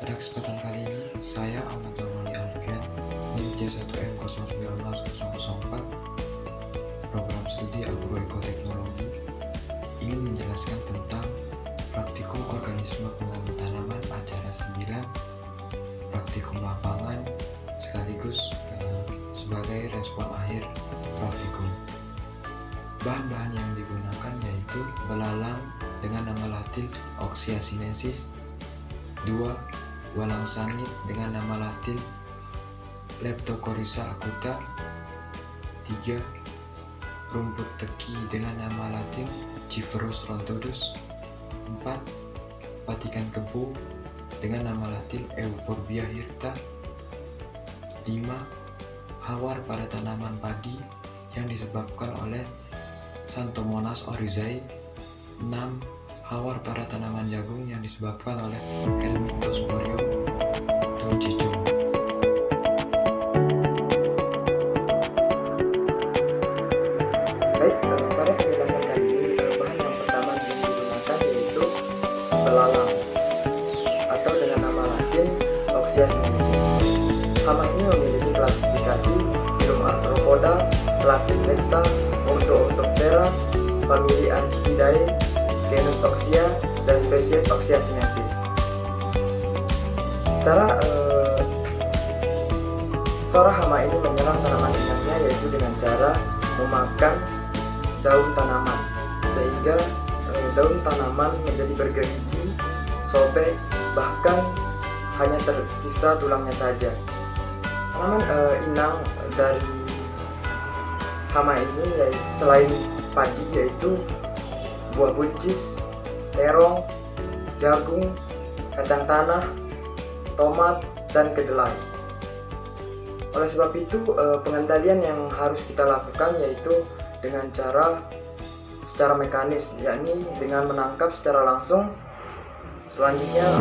Pada kesempatan kali ini, saya Ahmad Zamani Alfian, NIM J1M019004, program studi agroekoteknologi, ingin menjelaskan tentang praktikum organisme pengganggu tanaman acara 9, praktikum lapangan, sekaligus sebagai respon akhir praktikum. Bahan-bahan yang digunakan yaitu belalang dengan nama latin Oxia sinensis, 2. Walang sangit dengan nama latin Leptocoryza acuta, 3. Rumput teki dengan nama latin Ciperus rhontodus, 4. Patikan kebo dengan nama latin Euphorbia hirta, 5. Hawar pada tanaman padi yang disebabkan oleh Xanthomonas oryzae, 6. Hawar pada tanaman jagung yang disebabkan oleh Helminthosporium touchicum. Baik, pada penjelasan kali ini bahan yang pertama yang digunakan yaitu belalang atau dengan nama latin Oxia sinensis. Hama ini memiliki klasifikasi phylum Arthropoda, kelas Insecta, ordo Orthoptera, famili Archidae, genus Oxia, dan spesies Oxia sinensis. Cara hama ini menyerang tanaman inangnya yaitu dengan cara memakan daun tanaman, sehingga daun tanaman menjadi bergerigi, sobek, bahkan hanya tersisa tulangnya saja. Tanaman inang dari hama ini selain padi yaitu buah buncis, terong, jagung, kacang tanah, tomat, dan kedelai. Oleh sebab itu, pengendalian yang harus kita lakukan yaitu dengan cara secara mekanis, yakni dengan menangkap secara langsung. Selanjutnya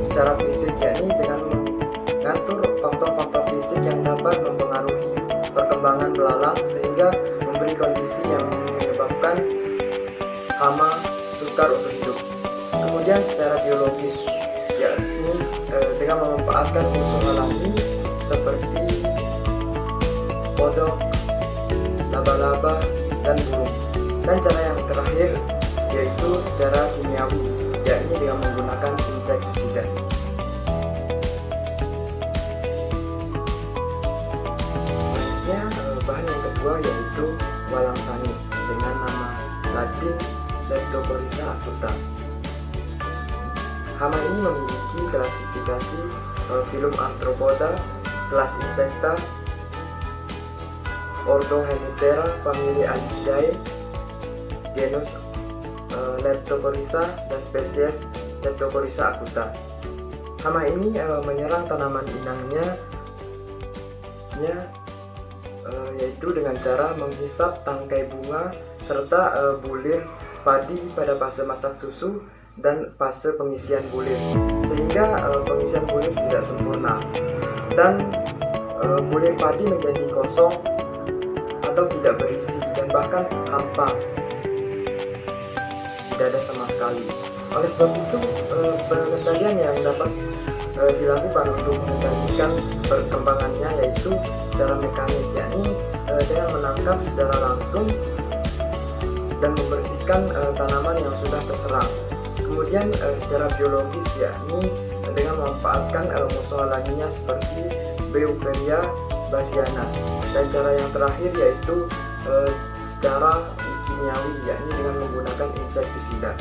secara fisik, yakni dengan mengatur faktor-faktor fisik yang dapat mempengaruhi perkembangan belalang sehingga memberi kondisi yang menyebabkan hama sukar untuk hidup. Kemudian secara biologis, yakni dengan memanfaatkan musuh alami seperti kodok, laba-laba, dan burung. Dan cara yang terakhir yaitu secara kimiawi, yakni dengan menggunakan insektisida. Selanjutnya bahan yang kedua yaitu walang sangit dengan nama latin Leptocoryza acuta. Hama ini memiliki klasifikasi phylum Arthropoda, kelas Insecta, ordo Hemiptera, famili Alchidae, genus Leptocoryza, dan spesies Leptocoryza acuta. Hama ini menyerang tanaman inangnya yaitu dengan cara menghisap tangkai bunga serta bulir padi pada fase masak susu dan fase pengisian bulir, sehingga pengisian bulir tidak sempurna dan bulir padi menjadi kosong atau tidak berisi dan bahkan hampa, tidak ada sama sekali. Oleh sebab itu, pengendalian yang dapat dilakukan untuk mengendalikan perkembangannya yaitu secara mekanis, yakni dengan menangkap secara langsung dan membersihkan tanaman yang sudah terserang. Kemudian secara biologis, yakni dengan memanfaatkan musuh alaminya seperti Beauveria bassiana. Dan cara yang terakhir yaitu secara kimiawi, yakni dengan menggunakan insektisida.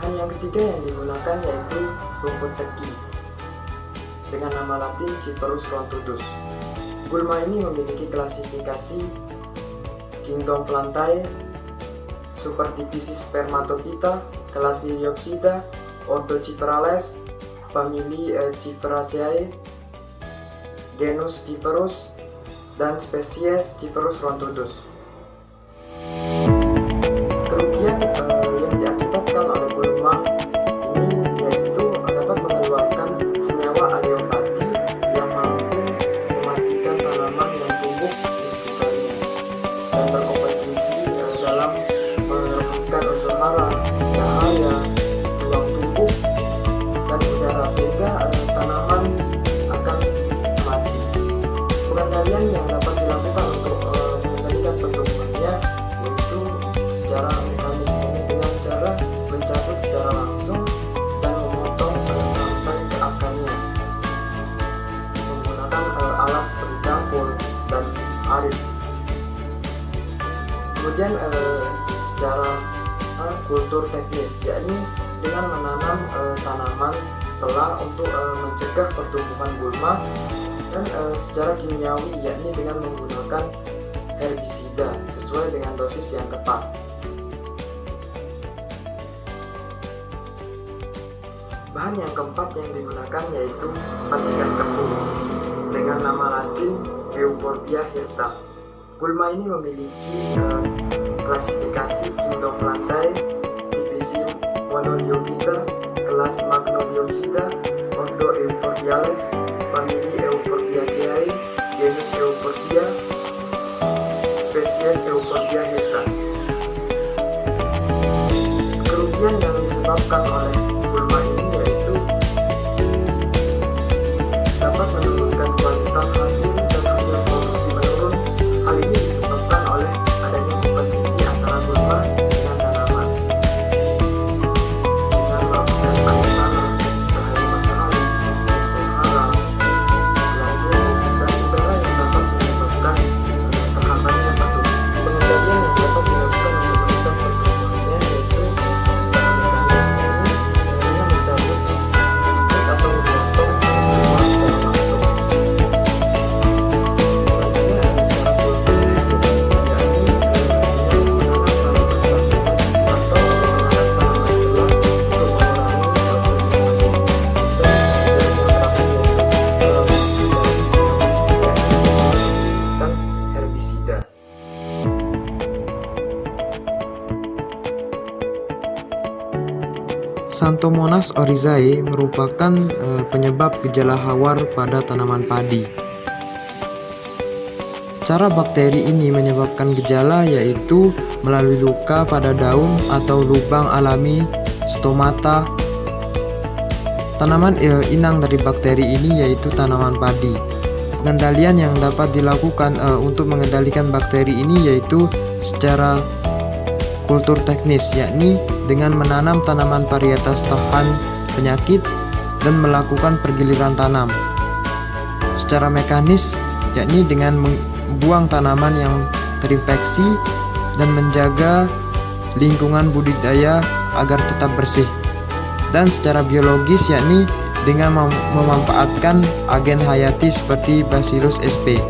Bahan yang ketiga yang digunakan yaitu rumput teki dengan nama latin Ciperus rhontodus. Gulma ini memiliki klasifikasi Kingdom Plantae, Superdivisi Spermatophyta, kelas Liliopsida, ordo Ciperales, famili Ciperaceae, genus Ciperus, dan spesies Ciperus rhontodus. Kerugian yang diakibatkan oleh gulma ini yaitu dapat mengeluarkan senyawa aleopati yang mampu mematikan tanaman yang tumbuh di sekitarnya dan berkompetisi dalam merebutkan dengan unsur hara, cahaya, ruang tumbuh, dan udara, sehingga tanaman akan mati. Pengendalian yang dapat dilakukan untuk mengendalikan pertumbuhannya yaitu secara mekanik, dengan cara mencabut secara langsung dan memotong sampai ke akarnya menggunakan alat seperti cangkul dan arit. Kemudian secara kultur teknis, yakni dengan menanam tanaman selah untuk mencegah pertumbuhan gulma, dan secara kimiawi, yakni dengan menggunakan herbisida sesuai dengan dosis yang tepat. Bahan yang keempat yang digunakan yaitu patikan tepung dengan nama latin Euphorbia hirta. Gulma ini memiliki klasifikasi kingdom plantae, divisi Monodiophyta, kelas Magnoliopsida, ordo Euphorbiales, famili Euphorbiaceae, genus Euphorbia, spesies Euphorbia hirta. Kerugian yang disebabkan oleh gulma ini yaitu dapat menurunkan kualitas hasil dan hasil produksi menurun. Hal ini disebabkan oleh adanya kompetisi antara gulma dengan tanaman, dengan melakukan air tanah, cahaya matahari, hara, lalu dan udara yang dapat menyebabkan terhambatnya pertumbuhan. Pengendalian yang dapat dilakukan untuk menekan pertumbuhannya yaitu secara mekanis, dengan mencabut atau memotong gulma secara langsung. Xanthomonas oryzae merupakan penyebab gejala hawar pada tanaman padi. Cara bakteri ini menyebabkan gejala yaitu melalui luka pada daun atau lubang alami stomata. Tanaman inang dari bakteri ini yaitu tanaman padi. Pengendalian yang dapat dilakukan untuk mengendalikan bakteri ini yaitu secara kultur teknis, yakni dengan menanam tanaman varietas tahan penyakit dan melakukan pergiliran tanam. Secara mekanis, yakni dengan membuang tanaman yang terinfeksi dan menjaga lingkungan budidaya agar tetap bersih. Dan secara biologis, yakni dengan memanfaatkan agen hayati seperti Bacillus sp.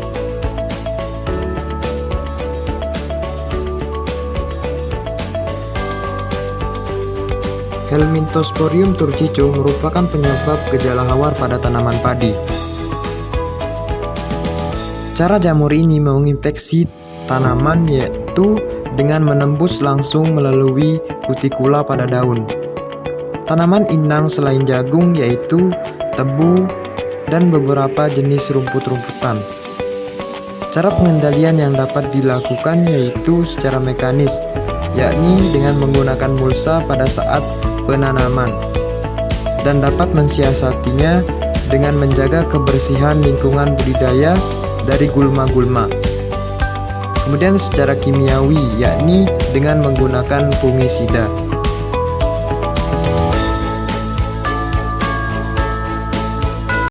Helminthosporium turcico merupakan penyebab gejala hawar pada tanaman padi. Cara jamur ini menginfeksi tanaman yaitu dengan menembus langsung melalui kutikula pada daun. Tanaman inang selain jagung yaitu tebu dan beberapa jenis rumput-rumputan. Cara pengendalian yang dapat dilakukan yaitu secara mekanis, yakni dengan menggunakan mulsa pada saat penanaman, dan dapat mensiasatinya dengan menjaga kebersihan lingkungan budidaya dari gulma-gulma. Kemudian secara kimiawi, yakni dengan menggunakan fungisida.